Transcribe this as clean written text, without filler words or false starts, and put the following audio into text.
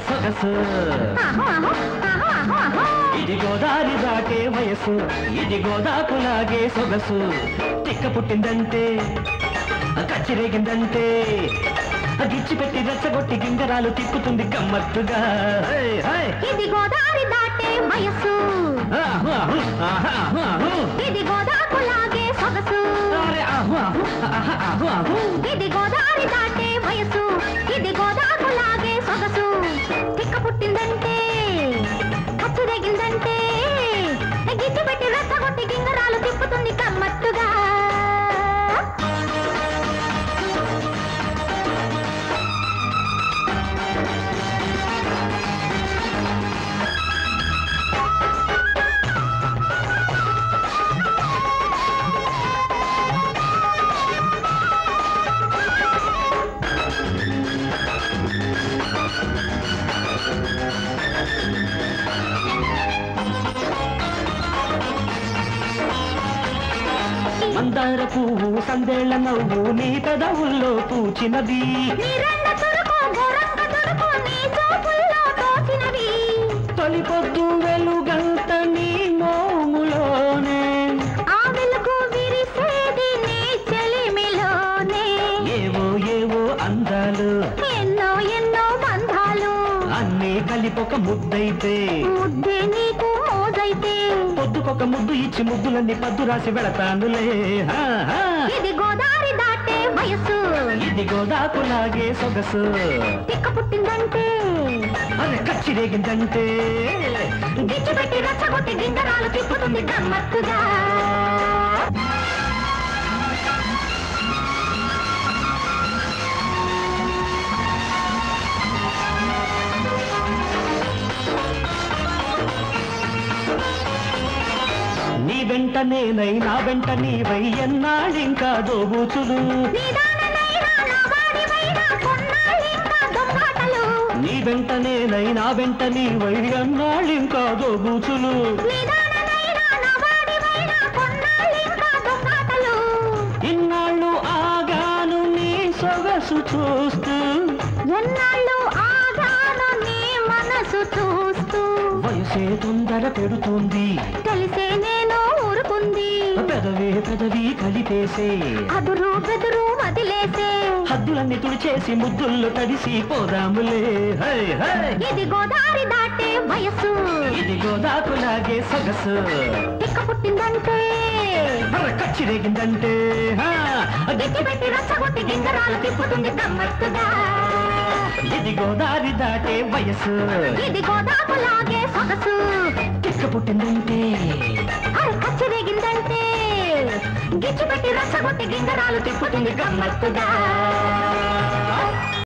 సొగసు ఇది గోదారి దాటే వయసు ఇది గోదాకులాగే సొగసు తిక్క పుట్టిందంటే కచ్చిరేగిందంటే గిచ్చిపెట్టి రెచ్చగొట్టి గింగరాలు తిప్పుతుంది గమ్మత్తుగా ఇది గోదారి దాటే వయసు ఇది గోదాకులాగే సొగసు ఇది గోదారి దాటే వయసు ఇది గోదాకులాగే సొగసు తిక్క పుట్టిందంటే కచ్చిరేగిందంటే గిచ్చిపెట్టి రెచ్చగొట్టి గింగరాలు తిప్పుతుంది గమ్మత్తుగా మందార పువ్వు సందేళ్ల నవ్వు నీ పెదవుల్లో పూచినది తొలి పొద్దు వెలుగంత నీ మోములోనే ఆ వెలుగు విరిసేది నీ చెలిమిలోనే ఏవో ఏవో అందాలు ఎన్నో ఎన్నో బంధాలు అన్నీ కలిపొక ముద్దైతే ముద్దే నీకు మోజైతే పొద్దుకొక ముద్దు ఇచ్చి ముద్దులన్నీ పద్దు రాసి వెళతానులే ఇది గోదారి దాటే వయసు ఇది గోదాకులాగే సొగసు తిక్క పుట్టిందంటే అరే కచ్చిరేగిందంటే గిచ్చిపెట్టి రెచ్చగొట్టి గింగరాలు తిప్పుతుంది గమ్మత్తుగా నీ వెంట నేనై నా వెంట నీవై ఎన్నాళ్ళింకా దోబూచులు నీ వెంట నేనై నా వెంట నీవై ఎన్నాళ్ళింకా దోబూచులు ఇన్నాళ్ళు ఆగాను నీ సొగసు చూస్తూ ఎన్నాళ్ళు ఆగాను నీ మనసు చూస్తూ వయసే తొందర పెడుతుంది తెలిసే నేను ఊరుకుంది పెదవే పెదవి కలిపేసే అదురు బెదురు వదిలేసే హద్దులన్నీ తుడిచేసి ముద్దుల్లో తడిసి పోదాములే ఇది గోదారి దాటే వయసు ఇది గోదాకులాగే సొగసు తిక్క పుట్టిందంటే కచ్చిరేగిందంటే గిచ్చిపెట్టి రెచ్చగొట్టి గింగరాలు తిప్పుతుంది గమ్మత్తుగా ఇది గోదారి దాటే వయసు ఇది గోదాకులాగే సొగసు తిక్క పుట్టిందంటే కచ్చిరేగిందంటే గిచ్చిపెట్టి రెచ్చగొట్టి గింగరాలు తిప్పుతుంది గమ్మత్తుగా